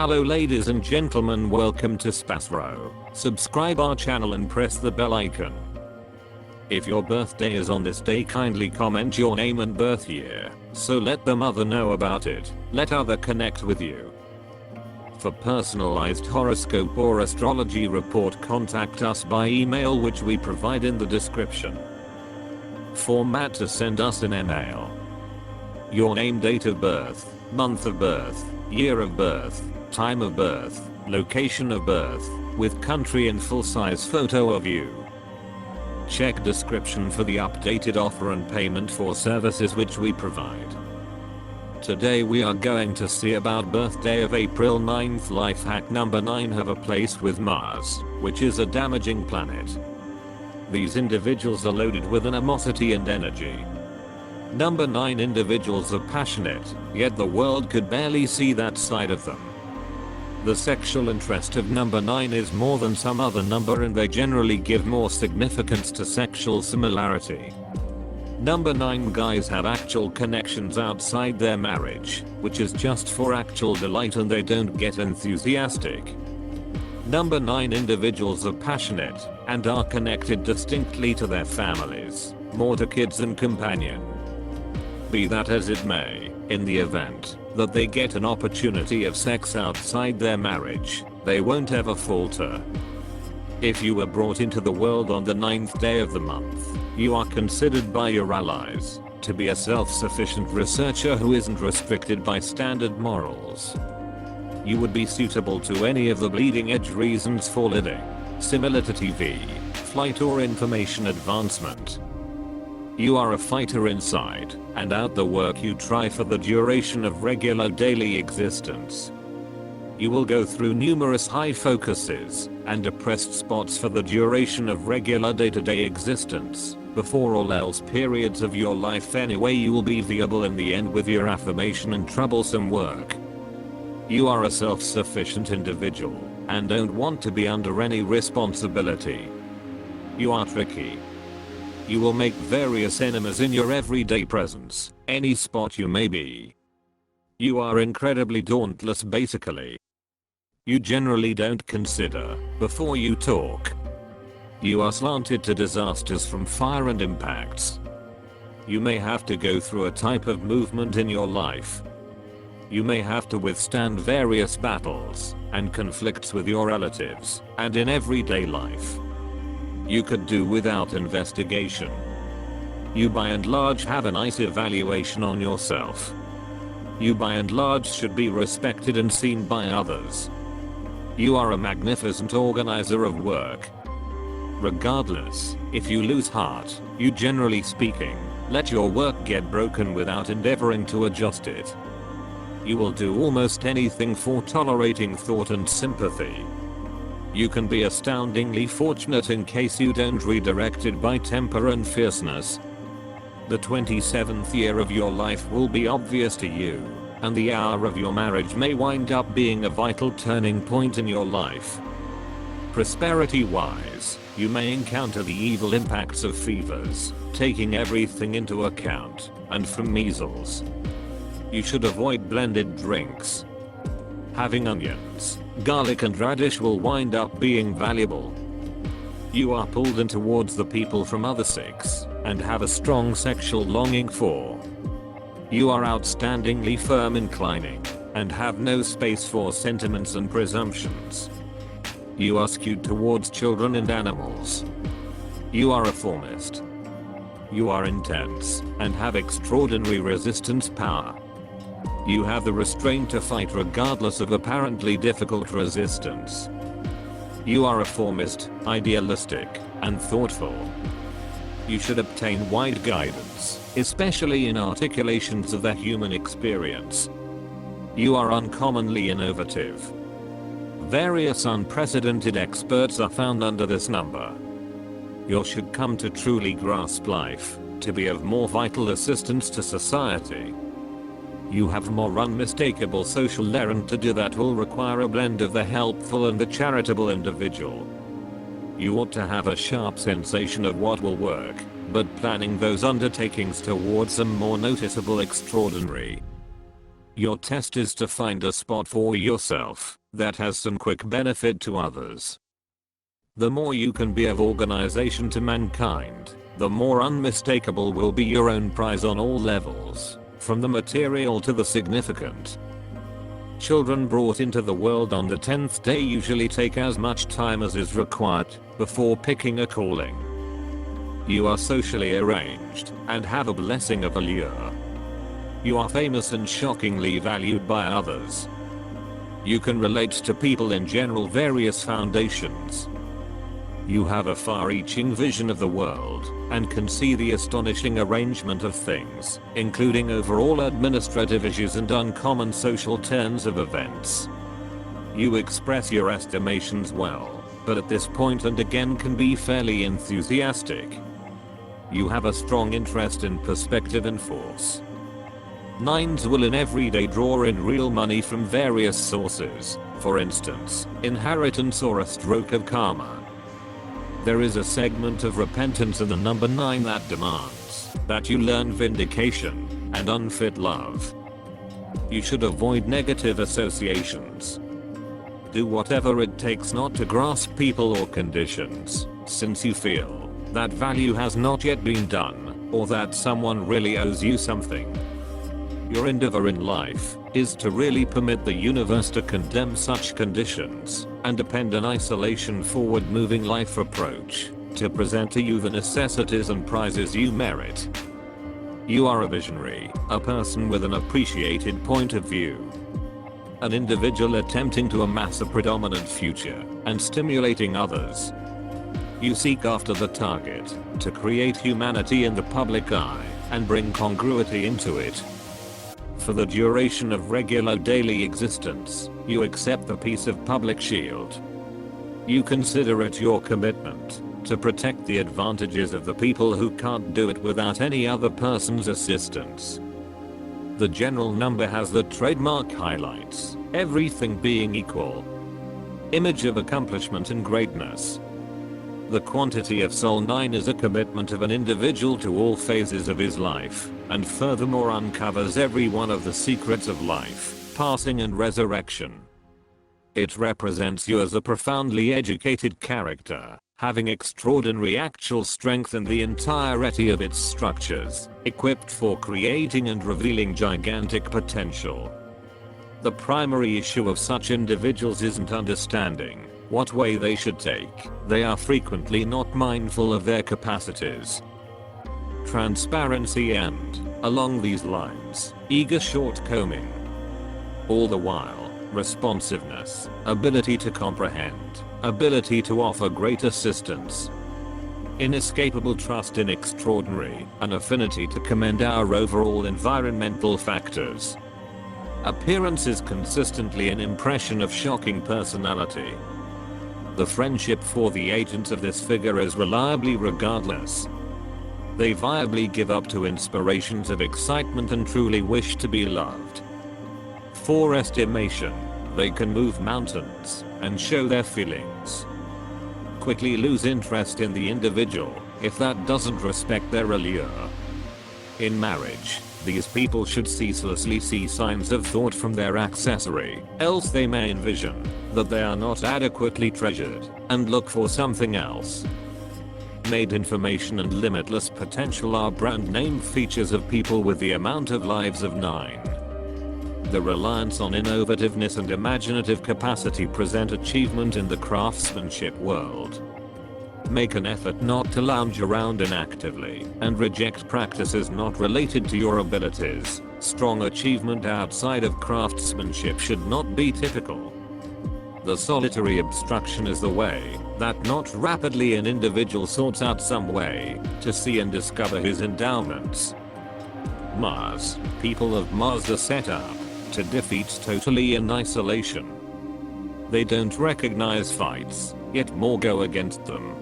Hello ladies and gentlemen, welcome to SPASRO. Subscribe our channel and press the bell icon. If your birthday is on this day, kindly comment your name and birth year, so let the mother know about it. Let other connect with you. For personalized horoscope or astrology report, contact us by email, which we provide in the description. Format to send us an email: your name, date of birth, month of birth, year of birth, time of birth, location of birth, with country and full-size photo of you. Check description for the updated offer and payment for services which we provide. Today we are going to see about birthday of April 9th. Life hack number 9: have a place with Mars, which is a damaging planet. These individuals are loaded with animosity and energy. Number 9 individuals are passionate, yet the world could barely see that side of them. The sexual interest of number 9 is more than some other number, and they generally give more significance to sexual similarity. Number 9 guys have actual connections outside their marriage, which is just for actual delight, and they don't get enthusiastic. Number 9 individuals are passionate and are connected distinctly to their families, more to kids and companion. Be that as it may, in the event that they get an opportunity of sex outside their marriage, they won't ever falter. If you were brought into the world on the 9th day of the month, you are considered by your allies to be a self-sufficient researcher who isn't restricted by standard morals. You would be suitable to any of the bleeding edge reasons for living, similar to TV, flight, or information advancement. You are a fighter inside and out. The work you try for the duration of regular daily existence. You will go through numerous high focuses and depressed spots for the duration of regular day-to-day existence. Before all else periods of your life anyway, you will be viable in the end with your affirmation and troublesome work. You are a self-sufficient individual and don't want to be under any responsibility. You are tricky. You will make various enemies in your everyday presence, any spot you may be. You are incredibly dauntless basically. You generally don't consider before you talk. You are slanted to disasters from fire and impacts. You may have to go through a type of movement in your life. You may have to withstand various battles and conflicts with your relatives and in everyday life. You could do without investigation. You by and large have a nice evaluation on yourself. You by and large should be respected and seen by others. You are a magnificent organizer of work. Regardless, if you lose heart, you generally speaking, let your work get broken without endeavoring to adjust it. You will do almost anything for tolerating thought and sympathy. You can be astoundingly fortunate in case you don't redirect it by temper and fierceness. The 27th year of your life will be obvious to you, and the hour of your marriage may wind up being a vital turning point in your life. Prosperity-wise, you may encounter the evil impacts of fevers, taking everything into account, and from measles. You should avoid blended drinks. Having onions, garlic and radish will wind up being valuable. You are pulled in towards the people from other sex and have a strong sexual longing for. You are outstandingly firm inclining and have no space for sentiments and presumptions. You are skewed towards children and animals. You are a formist. You are intense and have extraordinary resistance power. You have the restraint to fight regardless of apparently difficult resistance. You are a formist, idealistic, and thoughtful. You should obtain wide guidance, especially in articulations of the human experience. You are uncommonly innovative. Various unprecedented experts are found under this number. You should come to truly grasp life, to be of more vital assistance to society. You have more unmistakable social errand to do that will require a blend of the helpful and the charitable individual. You ought to have a sharp sensation of what will work, but planning those undertakings towards some more noticeable extraordinary. Your test is to find a spot for yourself that has some quick benefit to others. The more you can be of organization to mankind, the more unmistakable will be your own prize on all levels, from the material to the significant. Children brought into the world on the 10th day usually take as much time as is required before picking a calling. You are socially arranged and have a blessing of allure. You are famous and shockingly valued by others. You can relate to people in general various foundations. You have a far-reaching vision of the world and can see the astonishing arrangement of things, including overall administrative issues and uncommon social turns of events. You express your estimations well, but at this point and again can be fairly enthusiastic. You have a strong interest in perspective and force. 9s will in every day draw in real money from various sources, for instance, inheritance or a stroke of karma. There is a segment of repentance in the number 9 that demands that you learn vindication and unfit love. You should avoid negative associations. Do whatever it takes not to grasp people or conditions, since you feel that value has not yet been done, or that someone really owes you something. Your endeavor in life is to really permit the universe to condemn such conditions and depend on isolation forward-moving life approach to present to you the necessities and prizes you merit. You are a visionary, a person with an appreciated point of view. An individual attempting to amass a predominant future and stimulating others. You seek after the target to create humanity in the public eye and bring congruity into it. For the duration of regular daily existence, you accept the peace of public shield. You consider it your commitment to protect the advantages of the people who can't do it without any other person's assistance. The general number has the trademark highlights, everything being equal. Image of accomplishment and greatness. The quantity of Soul 9 is a commitment of an individual to all phases of his life, and furthermore uncovers every one of the secrets of life, passing and resurrection. It represents you as a profoundly educated character, having extraordinary actual strength in the entirety of its structures, equipped for creating and revealing gigantic potential. The primary issue of such individuals isn't understanding what way they should take. They are frequently not mindful of their capacities. Transparency and, along these lines, eager shortcoming. All the while, responsiveness, ability to comprehend, ability to offer great assistance. Inescapable trust in extraordinary, an affinity to commend our overall environmental factors. Appearance is consistently an impression of shocking personality. The friendship for the agents of this figure is reliably regardless. They viably give up to inspirations of excitement and truly wish to be loved. For estimation, they can move mountains and show their feelings. Quickly lose interest in the individual if that doesn't respect their allure. In marriage, these people should ceaselessly see signs of thought from their accessory, else they may envision that they are not adequately treasured and look for something else. Made information and limitless potential are brand name features of people with the amount of lives of 9. The reliance on innovativeness and imaginative capacity present achievement in the craftsmanship world. Make an effort not to lounge around inactively and reject practices not related to your abilities. Strong achievement outside of craftsmanship should not be typical. The solitary obstruction is the way that not rapidly an individual sorts out some way to see and discover his endowments. Mars. People of Mars are set up to defeat totally in isolation. They don't recognize fights, yet more go against them.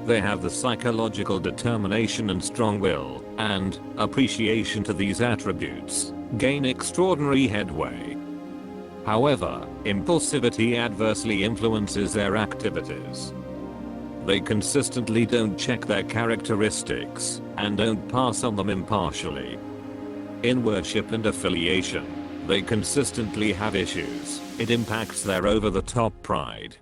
They have the psychological determination and strong will, and appreciation to these attributes, gain extraordinary headway. However, impulsivity adversely influences their activities. They consistently don't check their characteristics, and don't pass on them impartially. In worship and affiliation, They consistently have issues. It impacts their over-the-top pride.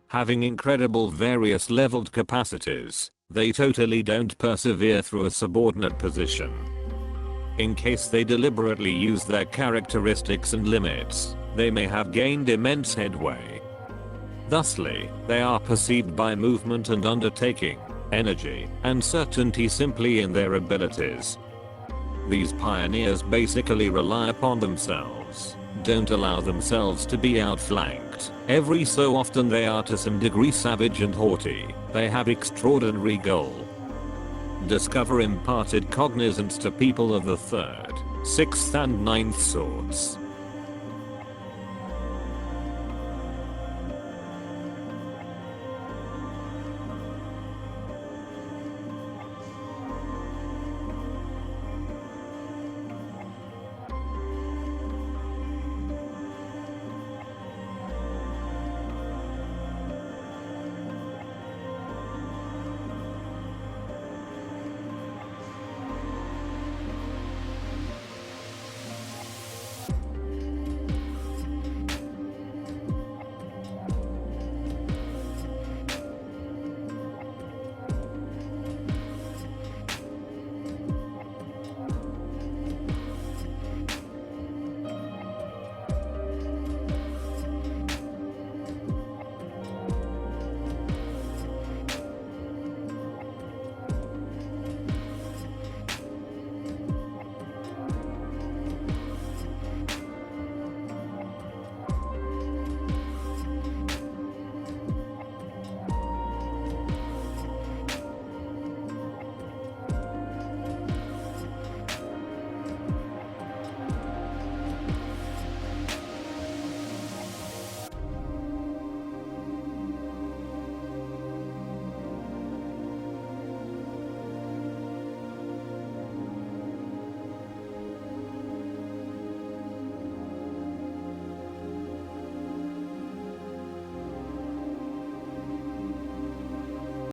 Having incredible various leveled capacities, they totally don't persevere through a subordinate position. In case they deliberately use their characteristics and limits, they may have gained immense headway. Thusly, they are perceived by movement and undertaking, energy, and certainty simply in their abilities. These pioneers basically rely upon themselves, don't allow themselves to be outflanked. Every so often they are to some degree savage and haughty. They have extraordinary goal. Discover imparted cognizance to people of the 3rd, 6th and 9th sorts.